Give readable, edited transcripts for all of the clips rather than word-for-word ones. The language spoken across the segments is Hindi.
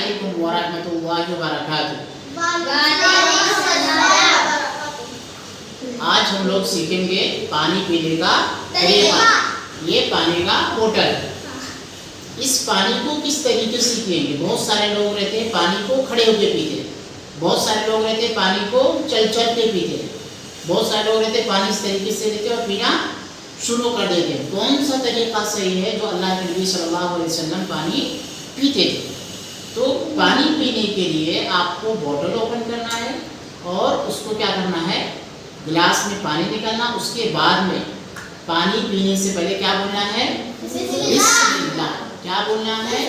अलैकुम व रहमतुल्लाहि व बरकातुहू। आज हम लोग सीखेंगे पानी पीने का तरीका। ये पानी का बोतल, इस पानी को किस तरीके से पिएंगे। बहुत सारे लोग रहते हैं पानी को खड़े होकर पीते, बहुत सारे लोग रहते हैं पानी को चल चल के पीते, बहुत सारे लोग रहते हैं पानी इस तरीके से लेते और पीना शुरू कर देते हैं। कौन सा तरीका सही है जो अल्लाह के नबी सल्लल्लाहु अलैहि वसल्लम पानी पीते थे। तो पानी पीने के लिए आपको बोतल ओपन करना है और उसको क्या करना है, गिलास में पानी निकालना। उसके बाद में पानी पीने से पहले क्या बोलना है, बिस्मिल्लाह। क्या बोलना है,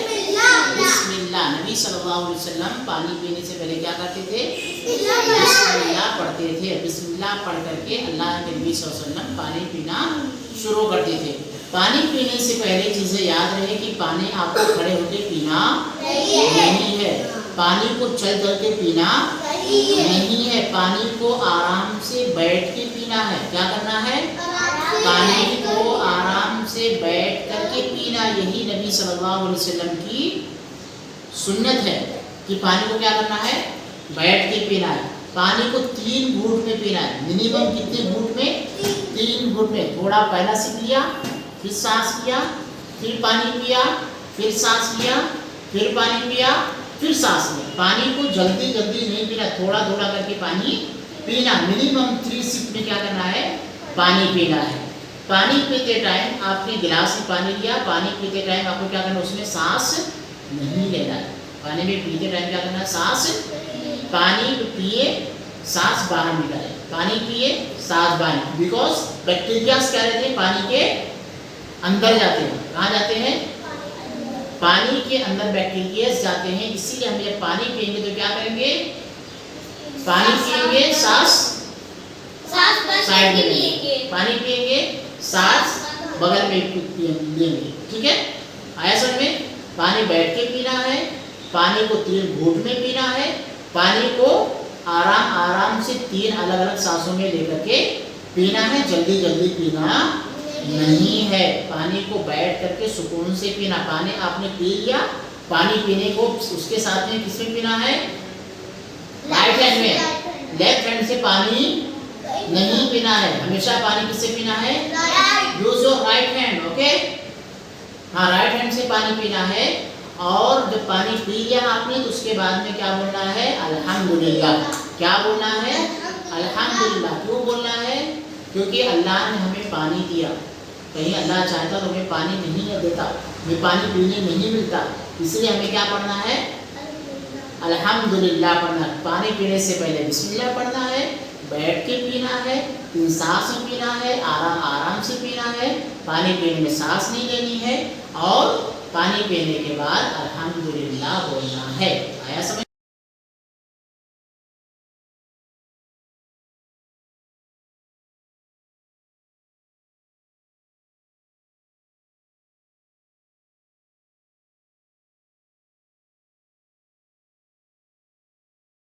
बिस्मिल्लाह। नबी सल्लल्लाहु अलैहि वसल्लम पानी पीने से पहले क्या करते थे, बिस्मिल्लाह पढ़ते थे। बिस्मिल्लाह पढ़ करके अल्लाह के नबी सल्लल्लाहु अलैहि वसल्लम पानी पीना शुरू करते थे। पानी पीने से पहले चीज़ें याद रहे कि पानी आपको खड़े होकर पीना नहीं है, पानी को चल चल के पीना नहीं है, पानी को आराम से बैठ के पीना है। क्या करना है, पानी को आराम से बैठ करके पीना। यही नबी सल्लल्लाहु अलैहि वसल्लम की सुन्नत है कि पानी को क्या करना है, बैठ के पीना है। पानी को 3 घूंट में पीना है। मिनिमम कितने घूंट में, 3 घूंट में। थोड़ा पहला सिप लिया, फिर सांस लिया, फिर पानी पिया, फिर सांस लिया, फिर पानी पिया, फिर सांस लिया। पानी को जल्दी जल्दी नहीं पीना, थोड़ा थोड़ा करके पानी पीना। मिनिमम 3 सिप में क्या करना है, पानी पीना है। पानी पीते टाइम आपने गिलास में पानी लिया, पानी पीते टाइम आपको क्या करना है, उसमें सांस नहीं लेना है। पानी में पीते टाइम क्या करना है, सांस, पानी पिए सांस बाहर निकाले, पानी पिए सांस बाहर। बिकॉज बैक्टीरियाज क्या रहते हैं, पानी के अंदर जाते हैं। कहाँ जाते हैं, पानी के अंदर बैक्टीरियाज जाते हैं। इसीलिए हम जब पानी पिएंगे तो क्या करेंगे, पानी पिएंगे सांस साइड में लेंगे, पानी पिएंगे सांस बगल में लेंगे। ठीक है, आया समझ में। पानी बैठ के पीना है, पानी को 3 घूंट में पीना है, पानी को आराम आराम से 3 अलग अलग सांसों में लेकर के पीना है। जल्दी जल्दी पीना नहीं है, पानी को बैठ करके सुकून से पीना। पानी आपने पी लिया, पानी पीने को उसके साथ में किसमें पीना है, राइट हैंड में। लेफ्ट हैंड से पानी नहीं पीना है, हमेशा पानी किससे पीना है, use your right hand. Okay, हाँ, राइट हैंड से पानी पीना है। और जब पानी पी लिया आपने तो उसके बाद में क्या बोलना है, अल्हम्दुलिल्लाह। क्या बोलना है, अल्हम्दुलिल्लाह। क्यों बोलना है, क्योंकि अल्लाह ने हमें पानी दिया। कहीं अल्लाह चाहता तो हमें पानी नहीं देता, हमें पानी पीने नहीं मिलता। इसलिए हमें क्या पढ़ना है, अल्हम्दुलिल्लाह पढ़ना है। पानी पीने से पहले बिस्मिल्लाह पढ़ना है, बैठ के पीना है, 3 सांस में पीना है, आराम आराम से पीना है। पानी पीने में सांस नहीं लेनी है और पानी पीने के बाद अल्हम्दुलिल्लाह बोलना है।